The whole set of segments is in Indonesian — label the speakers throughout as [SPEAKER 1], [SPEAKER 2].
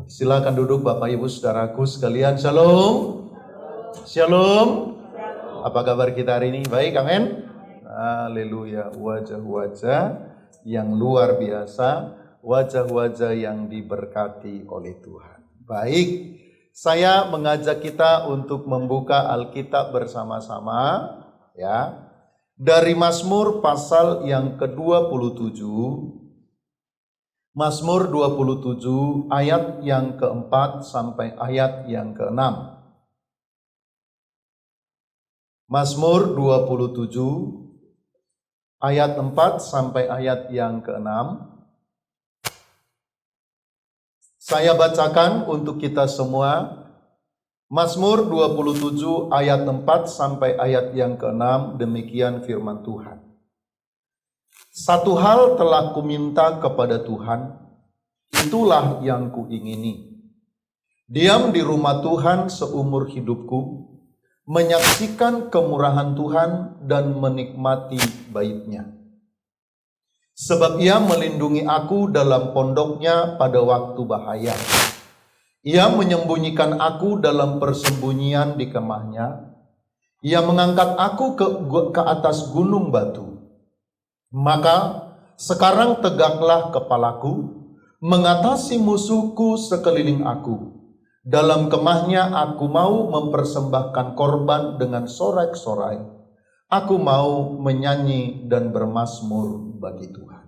[SPEAKER 1] Silakan duduk Bapak Ibu Saudaraku sekalian. Shalom. Shalom. Apa kabar kita hari ini? Baik, amin. Haleluya. Wajah-wajah yang luar biasa, wajah-wajah yang diberkati oleh Tuhan. Baik, saya mengajak kita untuk membuka Alkitab bersama-sama ya. Dari Mazmur pasal yang ke-27, Mazmur 27 ayat yang ke-4 sampai ayat yang ke-6. Mazmur 27 ayat 4 sampai ayat yang ke-6. Saya bacakan untuk kita semua. Mazmur 27 ayat 4 sampai ayat yang ke-6, demikian firman Tuhan. Satu hal telah kuminta kepada Tuhan, itulah yang kuingini. Diam di rumah Tuhan seumur hidupku, menyaksikan kemurahan Tuhan dan menikmati bait-Nya. Sebab Ia melindungi aku dalam pondoknya pada waktu bahaya. Ia menyembunyikan aku dalam persembunyian di kemahnya. Ia mengangkat aku ke atas gunung batu. Maka sekarang tegaklah kepalaku, mengatasi musuhku sekeliling aku. Dalam kemahnya aku mau mempersembahkan korban dengan sorak-sorai. Aku mau menyanyi dan bermazmur bagi Tuhan.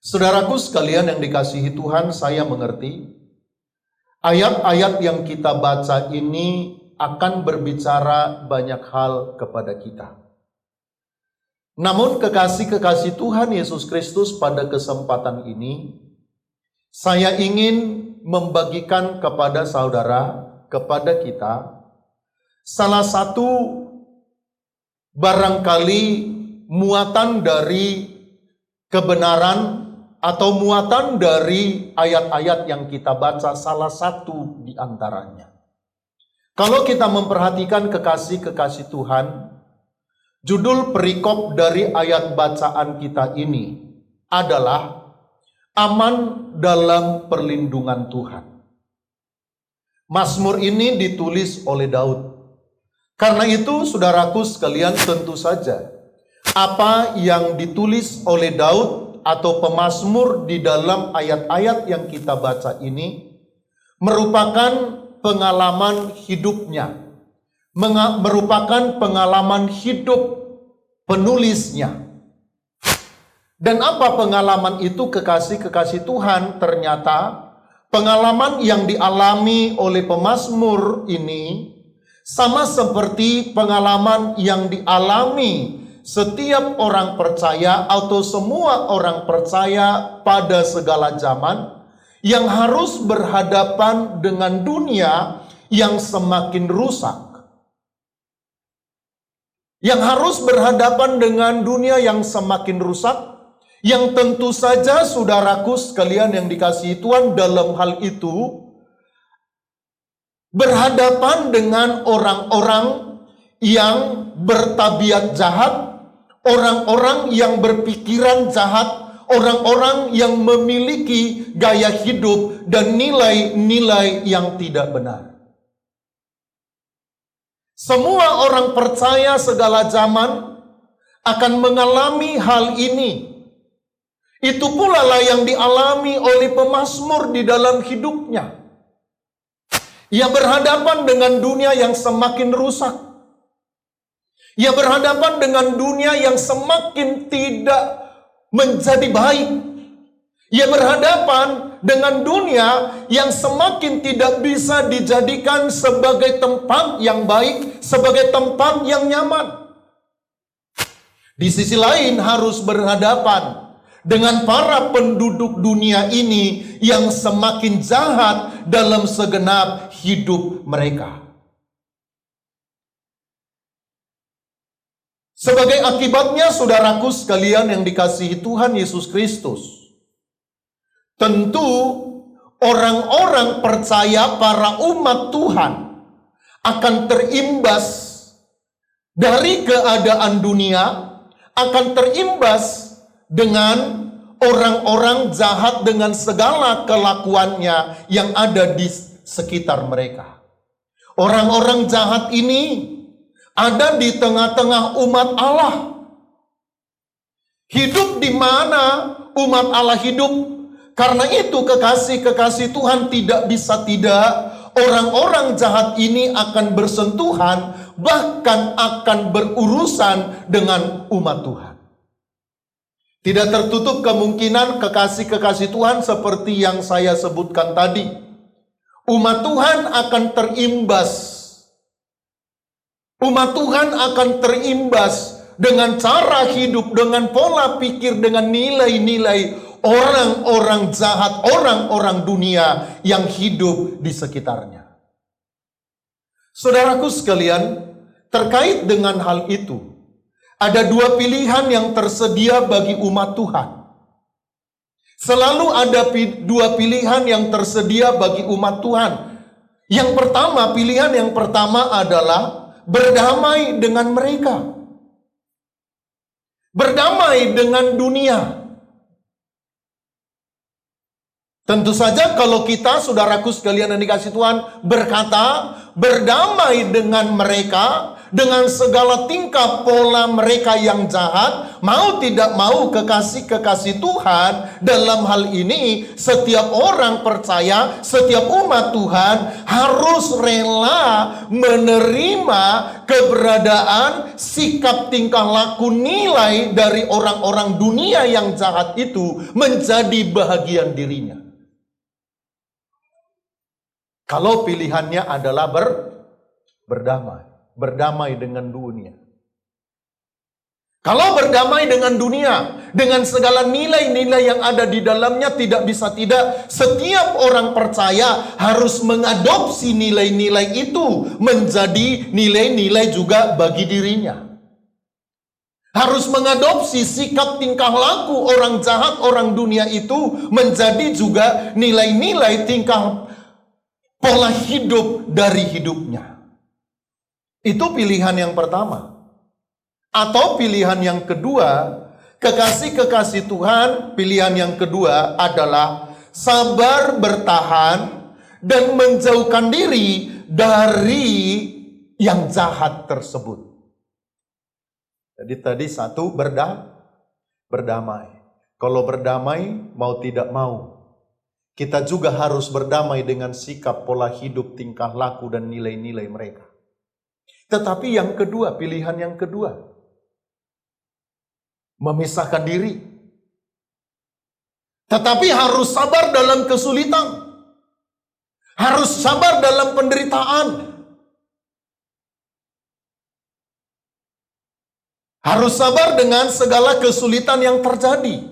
[SPEAKER 1] Saudaraku sekalian yang dikasihi Tuhan, saya mengerti ayat-ayat yang kita baca ini akan berbicara banyak hal kepada kita. Namun kekasih-kekasih Tuhan Yesus Kristus, pada kesempatan ini saya ingin membagikan kepada saudara, kepada kita, salah satu barangkali muatan dari kebenaran atau muatan dari ayat-ayat yang kita baca, salah satu di antaranya. Kalau kita memperhatikan kekasih-kekasih Tuhan, judul perikop dari ayat bacaan kita ini adalah aman dalam perlindungan Tuhan. Mazmur ini ditulis oleh Daud. Karena itu, saudaraku sekalian, tentu saja apa yang ditulis oleh Daud atau pemazmur di dalam ayat-ayat yang kita baca ini merupakan pengalaman hidupnya, merupakan pengalaman hidup penulisnya. Dan apa pengalaman itu, kekasih-kekasih Tuhan? Ternyata pengalaman yang dialami oleh pemazmur ini sama seperti pengalaman yang dialami setiap orang percaya atau semua orang percaya pada segala zaman yang harus berhadapan dengan dunia yang semakin rusak. Yang harus berhadapan dengan dunia yang semakin rusak, yang tentu saja saudaraku sekalian yang dikasihi Tuhan, dalam hal itu berhadapan dengan orang-orang yang bertabiat jahat, orang-orang yang berpikiran jahat, orang-orang yang memiliki gaya hidup dan nilai-nilai yang tidak benar. Semua orang percaya segala zaman akan mengalami hal ini. Itu pula lah yang dialami oleh pemazmur di dalam hidupnya. Ia berhadapan dengan dunia yang semakin rusak. Ia berhadapan dengan dunia yang semakin tidak menjadi baik. Ia berhadapan dengan dunia yang semakin tidak bisa dijadikan sebagai tempat yang baik, sebagai tempat yang nyaman. Di sisi lain harus berhadapan dengan para penduduk dunia ini yang semakin jahat dalam segenap hidup mereka. Sebagai akibatnya, saudaraku sekalian yang dikasihi Tuhan Yesus Kristus, tentu orang-orang percaya, para umat Tuhan, akan terimbas dari keadaan dunia, akan terimbas dengan orang-orang jahat dengan segala kelakuannya yang ada di sekitar mereka. Orang-orang jahat ini ada di tengah-tengah umat Allah. Hidup di mana umat Allah hidup. Karena itu kekasih-kekasih Tuhan tidak bisa tidak. Orang-orang jahat ini akan bersentuhan, bahkan akan berurusan dengan umat Tuhan. Tidak tertutup kemungkinan kekasih-kekasih Tuhan seperti yang saya sebutkan tadi. Umat Tuhan akan terimbas. Umat Tuhan akan terimbas dengan cara hidup, dengan pola pikir, dengan nilai-nilai orang-orang jahat, orang-orang dunia yang hidup di sekitarnya. Saudaraku sekalian, terkait dengan hal itu, ada dua pilihan yang tersedia bagi umat Tuhan. Selalu ada dua pilihan yang tersedia bagi umat Tuhan. Pilihan yang pertama adalah berdamai dengan mereka. Berdamai dengan dunia. Tentu saja kalau kita, saudaraku sekalian yang dikasihi Tuhan, berkata berdamai dengan mereka, dengan segala tingkah pola mereka yang jahat, mau tidak mau kekasih-kekasih Tuhan, dalam hal ini setiap orang percaya, setiap umat Tuhan harus rela menerima keberadaan, sikap, tingkah laku, nilai dari orang-orang dunia yang jahat itu menjadi bahagian dirinya. Kalau pilihannya adalah berdamai dengan dunia. Kalau berdamai dengan dunia, dengan segala nilai-nilai yang ada di dalamnya, tidak bisa tidak, setiap orang percaya harus mengadopsi nilai-nilai itu menjadi nilai-nilai juga bagi dirinya. Harus mengadopsi sikap tingkah laku orang jahat, orang dunia itu menjadi juga nilai-nilai tingkah pola hidup dari hidupnya. Itu pilihan yang pertama. Atau pilihan yang kedua, kekasih-kekasih Tuhan, pilihan yang kedua adalah sabar bertahan dan menjauhkan diri dari yang jahat tersebut. Jadi tadi satu berdamai. Kalau berdamai, mau tidak mau, kita juga harus berdamai dengan sikap, pola hidup, tingkah laku, dan nilai-nilai mereka. Tetapi yang kedua, pilihan yang kedua, memisahkan diri. Tetapi harus sabar dalam kesulitan. Harus sabar dalam penderitaan. Harus sabar dengan segala kesulitan yang terjadi.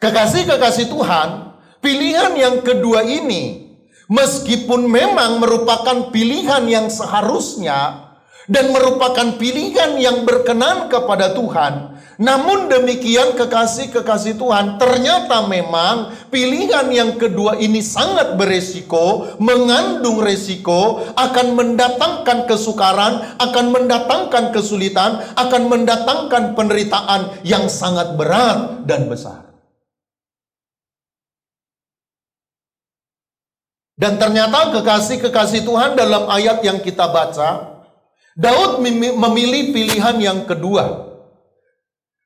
[SPEAKER 1] Kekasih-kekasih Tuhan, pilihan yang kedua ini, meskipun memang merupakan pilihan yang seharusnya dan merupakan pilihan yang berkenan kepada Tuhan, namun demikian kekasih-kekasih Tuhan, ternyata memang pilihan yang kedua ini sangat beresiko, mengandung resiko, akan mendatangkan kesukaran, akan mendatangkan kesulitan, akan mendatangkan penderitaan yang sangat berat dan besar. Dan ternyata kekasih-kekasih Tuhan, dalam ayat yang kita baca, Daud memilih pilihan yang kedua.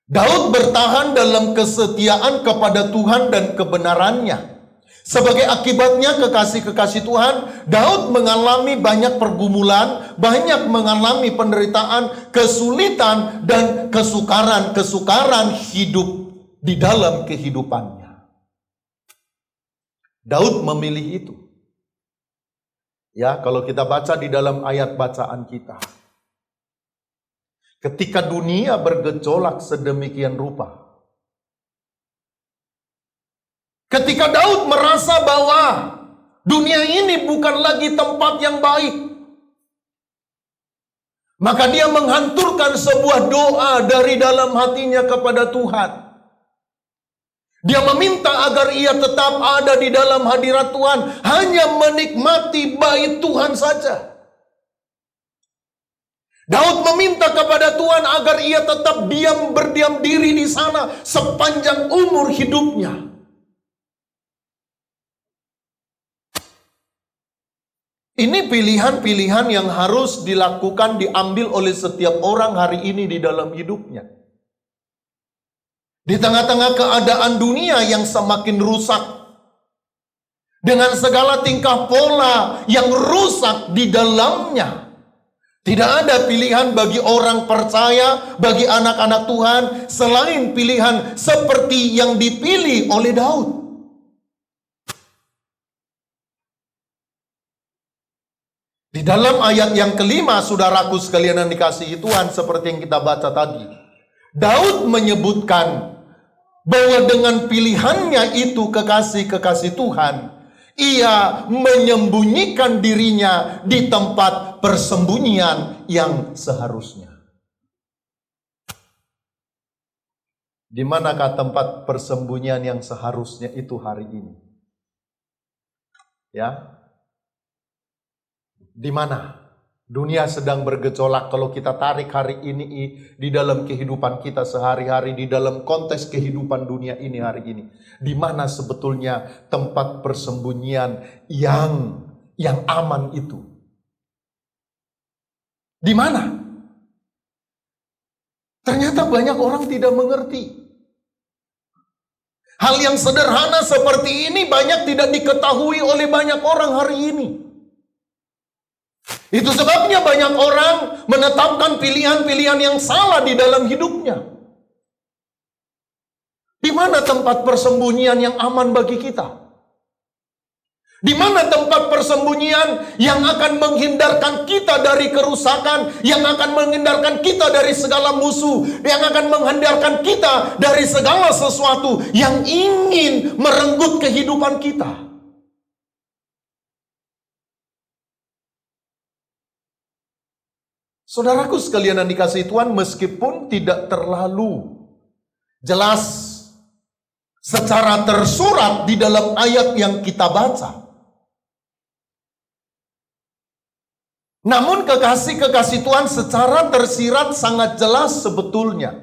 [SPEAKER 1] Daud bertahan dalam kesetiaan kepada Tuhan dan kebenarannya. Sebagai akibatnya, kekasih-kekasih Tuhan, Daud mengalami banyak pergumulan, banyak mengalami penderitaan, kesulitan, dan kesukaran hidup di dalam kehidupannya. Daud memilih itu. Ya, kalau kita baca di dalam ayat bacaan kita. Ketika dunia bergejolak sedemikian rupa. Ketika Daud merasa bahwa dunia ini bukan lagi tempat yang baik. Maka dia menghanturkan sebuah doa dari dalam hatinya kepada Tuhan. Dia meminta agar ia tetap ada di dalam hadirat Tuhan, hanya menikmati bait Tuhan saja. Daud meminta kepada Tuhan agar ia tetap berdiam diri di sana sepanjang umur hidupnya. Ini pilihan-pilihan yang harus dilakukan, diambil oleh setiap orang hari ini di dalam hidupnya. Di tengah-tengah keadaan dunia yang semakin rusak, dengan segala tingkah pola yang rusak di dalamnya, tidak ada pilihan bagi orang percaya, bagi anak-anak Tuhan, selain pilihan seperti yang dipilih oleh Daud. Di dalam ayat yang kelima, saudaraku sekalian yang dikasihi Tuhan, seperti yang kita baca tadi, Daud menyebutkan bahwa dengan pilihannya itu kekasih-kekasih Tuhan, ia menyembunyikan dirinya di tempat persembunyian yang seharusnya. Di manakah tempat persembunyian yang seharusnya itu hari ini? Ya, di mana? Dunia sedang bergejolak. Kalau kita tarik hari ini di dalam kehidupan kita sehari-hari, di dalam konteks kehidupan dunia ini hari ini, di mana sebetulnya tempat persembunyian yang aman itu? Di mana? Ternyata banyak orang tidak mengerti. Hal yang sederhana seperti ini banyak tidak diketahui oleh banyak orang hari ini. Itu sebabnya banyak orang menetapkan pilihan-pilihan yang salah di dalam hidupnya. Di mana tempat persembunyian yang aman bagi kita? Di mana tempat persembunyian yang akan menghindarkan kita dari kerusakan, yang akan menghindarkan kita dari segala musuh, yang akan menghindarkan kita dari segala sesuatu yang ingin merenggut kehidupan kita? Saudaraku sekalian yang dikasihi Tuhan, meskipun tidak terlalu jelas secara tersurat di dalam ayat yang kita baca, namun kekasih-kekasih Tuhan secara tersirat sangat jelas sebetulnya.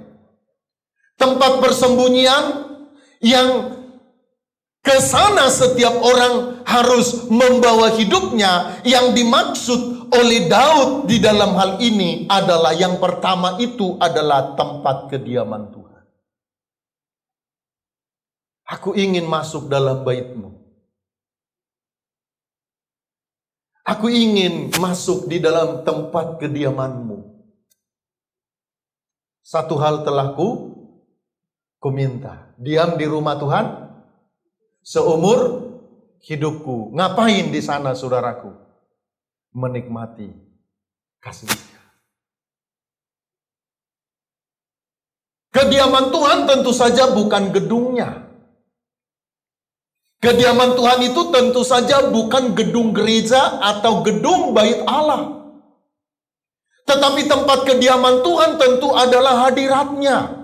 [SPEAKER 1] Tempat persembunyian yang ke sana setiap orang harus membawa hidupnya, yang dimaksud oleh Daud di dalam hal ini adalah yang pertama itu adalah tempat kediaman Tuhan. Aku ingin masuk dalam bait-Mu. Aku ingin masuk di dalam tempat kediaman-Mu. Satu hal telah ku minta, diam di rumah Tuhan seumur hidupku. Ngapain di sana, saudaraku? Menikmati kasih-Nya. Kediaman Tuhan tentu saja bukan gedungnya. Kediaman Tuhan itu tentu saja bukan gedung gereja atau gedung bait Allah. Tetapi tempat kediaman Tuhan tentu adalah hadirat-Nya.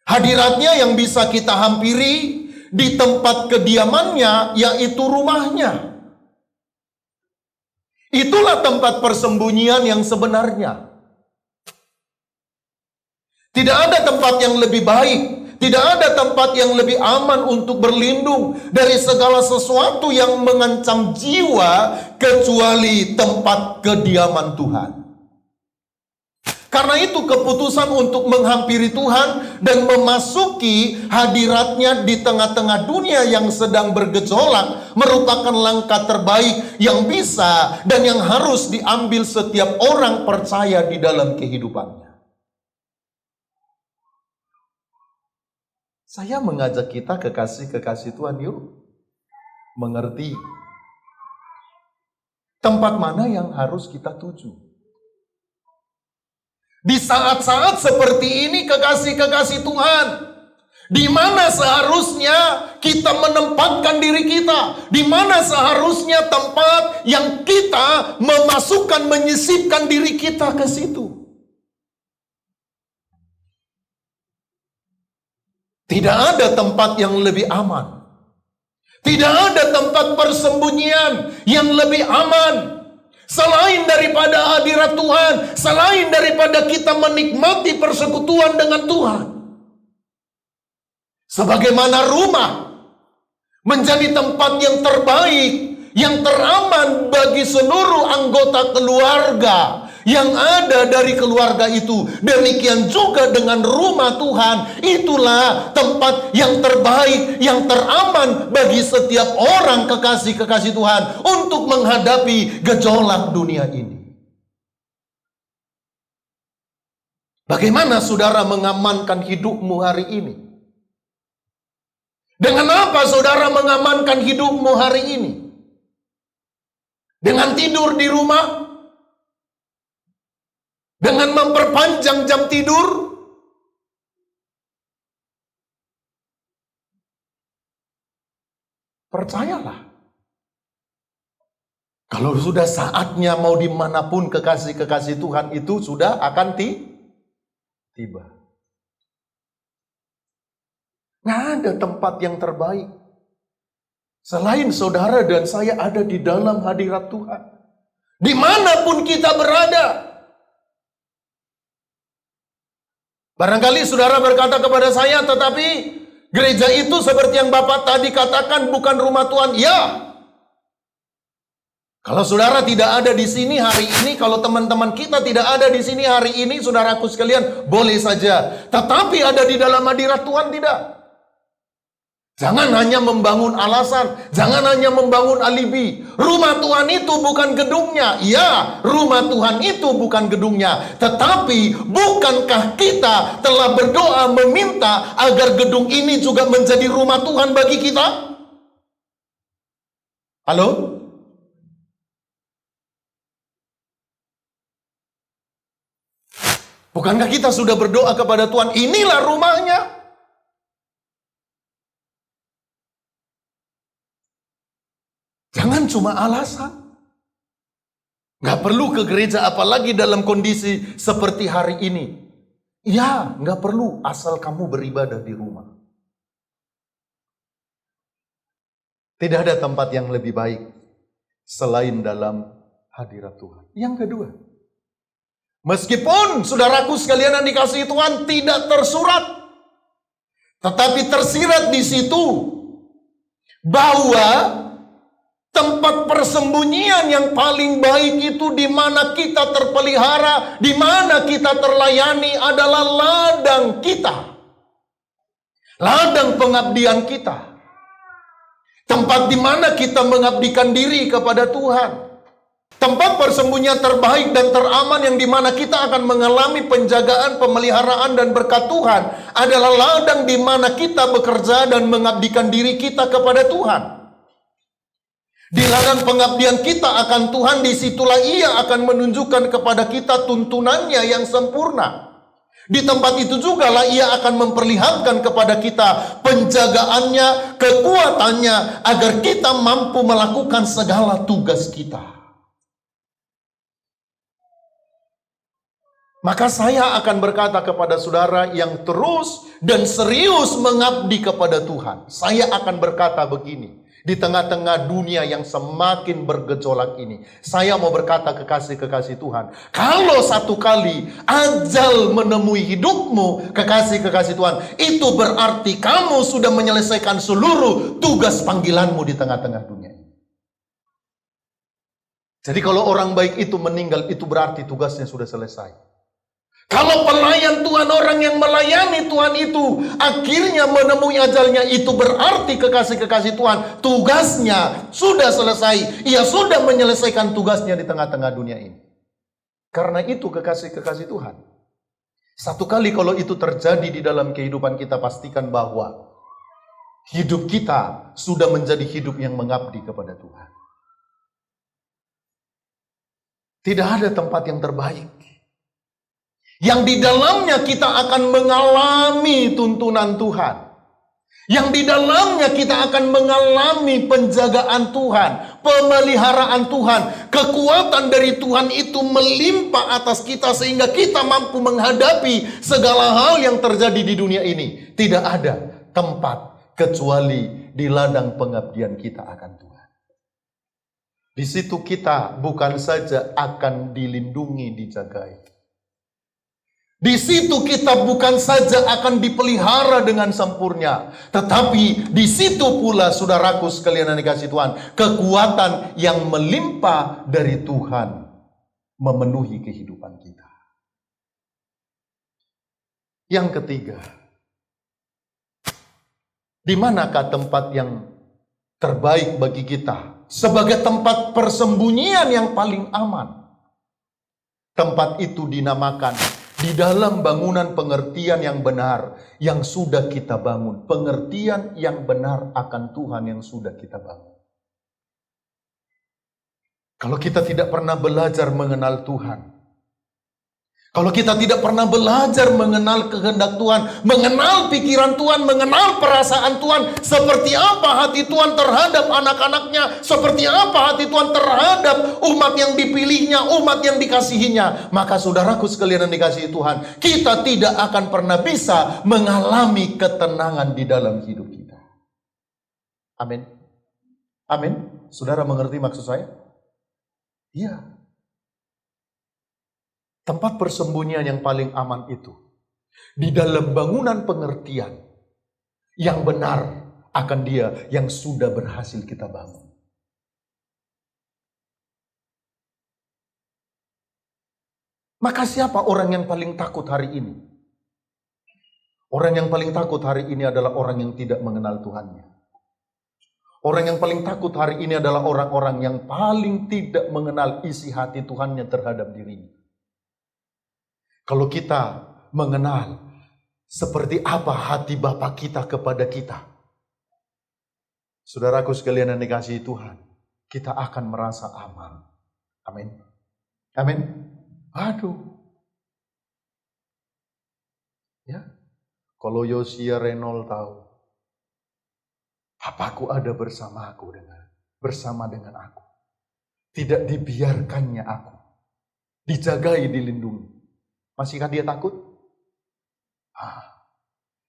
[SPEAKER 1] Hadirat-Nya yang bisa kita hampiri di tempat kediaman-Nya, yaitu rumah-Nya. Itulah tempat persembunyian yang sebenarnya. Tidak ada tempat yang lebih baik, tidak ada tempat yang lebih aman untuk berlindung dari segala sesuatu yang mengancam jiwa kecuali tempat kediaman Tuhan. Karena itu keputusan untuk menghampiri Tuhan dan memasuki hadirat-Nya di tengah-tengah dunia yang sedang bergejolak merupakan langkah terbaik yang bisa dan yang harus diambil setiap orang percaya di dalam kehidupannya. Saya mengajak kita, kekasih-kekasih Tuhan, yuk mengerti tempat mana yang harus kita tuju. Di saat-saat seperti ini, kekasih-kekasih Tuhan, di mana seharusnya kita menempatkan diri kita, di mana seharusnya tempat yang kita memasukkan, menyisipkan diri kita ke situ. Tidak ada tempat yang lebih aman. Tidak ada tempat persembunyian yang lebih aman Selain daripada hadirat Tuhan, selain daripada kita menikmati persekutuan dengan Tuhan. Sebagaimana rumah menjadi tempat yang terbaik, yang teraman bagi seluruh anggota keluarga yang ada dari keluarga itu. Demikian juga dengan rumah Tuhan. Itulah tempat yang terbaik, yang teraman bagi setiap orang kekasih-kekasih Tuhan untuk menghadapi gejolak dunia ini. Bagaimana saudara mengamankan hidupmu hari ini? Dengan apa saudara mengamankan hidupmu hari ini? Dengan tidur di rumah? Dengan memperpanjang jam tidur? Percayalah, kalau sudah saatnya mau dimanapun kekasih-kekasih Tuhan itu sudah akan tiba. Nggak ada tempat yang terbaik selain saudara dan saya ada di dalam hadirat Tuhan. Dimanapun kita berada. Barangkali saudara berkata kepada saya, tetapi gereja itu seperti yang Bapak tadi katakan bukan rumah Tuhan. Ya. Kalau saudara tidak ada di sini hari ini, kalau teman-teman kita tidak ada di sini hari ini, saudaraku sekalian, boleh saja. Tetapi ada di dalam hadirat Tuhan tidak. Jangan hanya membangun alasan, jangan hanya membangun alibi. Rumah Tuhan itu bukan gedungnya. Ya, rumah Tuhan itu bukan gedungnya. Tetapi bukankah kita telah berdoa meminta agar gedung ini juga menjadi rumah Tuhan bagi kita? Halo? Bukankah kita sudah berdoa kepada Tuhan, inilah rumahnya? Jangan cuma alasan. Gak perlu ke gereja apalagi dalam kondisi seperti hari ini. Ya, gak perlu asal kamu beribadah di rumah. Tidak ada tempat yang lebih baik selain dalam hadirat Tuhan. Yang kedua, meskipun saudaraku sekalian yang dikasihi Tuhan tidak tersurat, tetapi tersirat di situ bahwa tempat persembunyian yang paling baik itu di mana kita terpelihara, di mana kita terlayani adalah ladang kita. Ladang pengabdian kita. Tempat di mana kita mengabdikan diri kepada Tuhan. Tempat persembunyian terbaik dan teraman yang di mana kita akan mengalami penjagaan, pemeliharaan dan berkat Tuhan adalah ladang di mana kita bekerja dan mengabdikan diri kita kepada Tuhan. Di ladang pengabdian kita akan Tuhan, disitulah Ia akan menunjukkan kepada kita tuntunannya yang sempurna. Di tempat itu juga lah Ia akan memperlihatkan kepada kita penjagaannya, kekuatannya, agar kita mampu melakukan segala tugas kita. Maka saya akan berkata kepada saudara yang terus dan serius mengabdi kepada Tuhan. Saya akan berkata begini. Di tengah-tengah dunia yang semakin bergejolak ini, saya mau berkata kekasih-kekasih Tuhan, kalau satu kali ajal menemui hidupmu, kekasih-kekasih Tuhan, itu berarti kamu sudah menyelesaikan seluruh tugas panggilanmu di tengah-tengah dunia ini. Jadi kalau orang baik itu meninggal, itu berarti tugasnya sudah selesai. Kalau pelayan Tuhan, orang yang melayani Tuhan itu akhirnya menemui ajalnya, itu berarti kekasih-kekasih Tuhan, tugasnya sudah selesai. Ia sudah menyelesaikan tugasnya di tengah-tengah dunia ini. Karena itu kekasih-kekasih Tuhan, satu kali kalau itu terjadi di dalam kehidupan kita, pastikan bahwa hidup kita sudah menjadi hidup yang mengabdi kepada Tuhan. Tidak ada tempat yang terbaik yang di dalamnya kita akan mengalami tuntunan Tuhan. Yang di dalamnya kita akan mengalami penjagaan Tuhan, pemeliharaan Tuhan. Kekuatan dari Tuhan itu melimpah atas kita sehingga kita mampu menghadapi segala hal yang terjadi di dunia ini. Tidak ada tempat kecuali di ladang pengabdian kita akan Tuhan. Di situ kita bukan saja akan dilindungi, dijagai. Di situ kita bukan saja akan dipelihara dengan sempurna, tetapi di situ pula, saudaraku sekalian yang dikasihi Tuhan, kekuatan yang melimpah dari Tuhan memenuhi kehidupan kita. Yang ketiga, di manakah tempat yang terbaik bagi kita sebagai tempat persembunyian yang paling aman? Tempat itu dinamakan di dalam bangunan pengertian yang benar yang sudah kita bangun. Pengertian yang benar akan Tuhan yang sudah kita bangun. Kalau kita tidak pernah belajar mengenal Tuhan, kalau kita tidak pernah belajar mengenal kehendak Tuhan, mengenal pikiran Tuhan, mengenal perasaan Tuhan, seperti apa hati Tuhan terhadap anak-anaknya, seperti apa hati Tuhan terhadap umat yang dipilihnya, umat yang dikasihinya, maka saudaraku sekalian yang dikasihi Tuhan, kita tidak akan pernah bisa mengalami ketenangan di dalam hidup kita. Amin. Amin. Saudara mengerti maksud saya? Iya. Tempat persembunyian yang paling aman itu di dalam bangunan pengertian yang benar akan Dia yang sudah berhasil kita bangun. Maka siapa orang yang paling takut hari ini? Orang yang paling takut hari ini adalah orang yang tidak mengenal Tuhannya. Orang yang paling takut hari ini adalah orang-orang yang paling tidak mengenal isi hati Tuhannya terhadap dirinya. Kalau kita mengenal seperti apa hati Bapa kita kepada kita, saudaraku sekalian yang dikasihi Tuhan, kita akan merasa aman. Amin. Amin. Aduh. Ya. Kalau Yosia Renol tahu, Bapakku ada bersama dengan aku. Tidak dibiarkannya aku. Dijagai, dilindungi. Masihkah dia takut?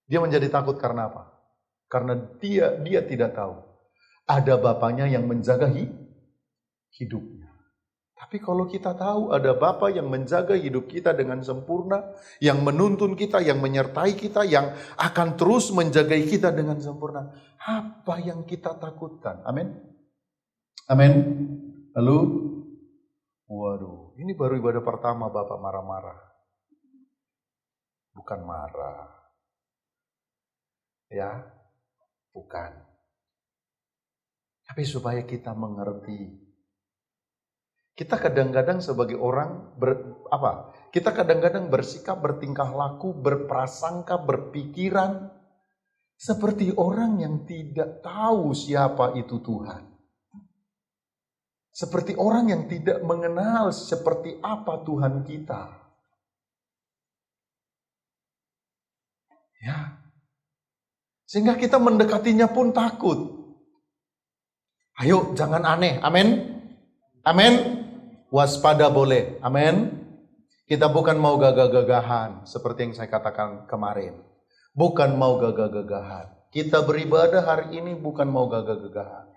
[SPEAKER 1] Dia menjadi takut karena apa? Karena dia tidak tahu ada Bapaknya yang menjaga hidupnya. Tapi kalau kita tahu ada Bapa yang menjaga hidup kita dengan sempurna, yang menuntun kita, yang menyertai kita, yang akan terus menjaga kita dengan sempurna, apa yang kita takutkan? Amin. Amin. Lalu, waduh, ini baru ibadah pertama Bapak marah-marah. Bukan marah. Ya, bukan. Tapi supaya kita mengerti. Kita kadang-kadang sebagai orang kita kadang-kadang bersikap, bertingkah laku, berprasangka, berpikiran seperti orang yang tidak tahu siapa itu Tuhan. Seperti orang yang tidak mengenal seperti apa Tuhan kita. Ya. Sehingga kita mendekatinya pun takut. Ayo jangan aneh. Amin. Amin. Waspada boleh. Amin. Kita bukan mau gagah-gagahan seperti yang saya katakan kemarin. Bukan mau gagah-gagahan. Kita beribadah hari ini bukan mau gagah-gagahan.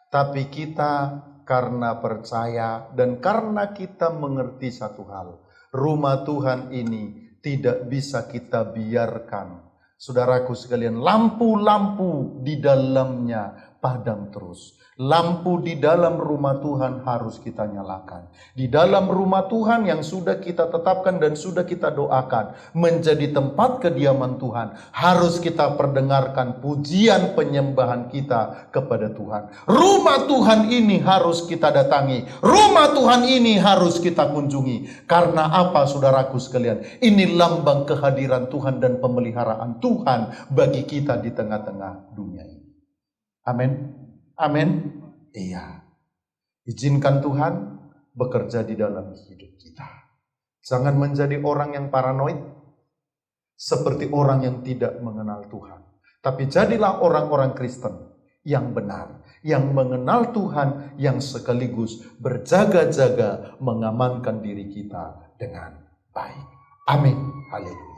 [SPEAKER 1] Tapi kita karena percaya dan karena kita mengerti satu hal. Rumah Tuhan ini tidak bisa kita biarkan. Saudaraku sekalian, lampu-lampu di dalamnya padam terus. Lampu di dalam rumah Tuhan harus kita nyalakan. Di dalam rumah Tuhan yang sudah kita tetapkan dan sudah kita doakan menjadi tempat kediaman Tuhan, harus kita perdengarkan pujian penyembahan kita kepada Tuhan. Rumah Tuhan ini harus kita datangi. Rumah Tuhan ini harus kita kunjungi. Karena apa, saudaraku sekalian? Ini lambang kehadiran Tuhan dan pemeliharaan Tuhan bagi kita di tengah-tengah dunia ini. Amin. Amin. Iya. Izinkan Tuhan bekerja di dalam hidup kita. Jangan menjadi orang yang paranoid, seperti orang yang tidak mengenal Tuhan. Tapi jadilah orang-orang Kristen yang benar, yang mengenal Tuhan, yang sekaligus berjaga-jaga mengamankan diri kita dengan baik. Amin. Haleluya.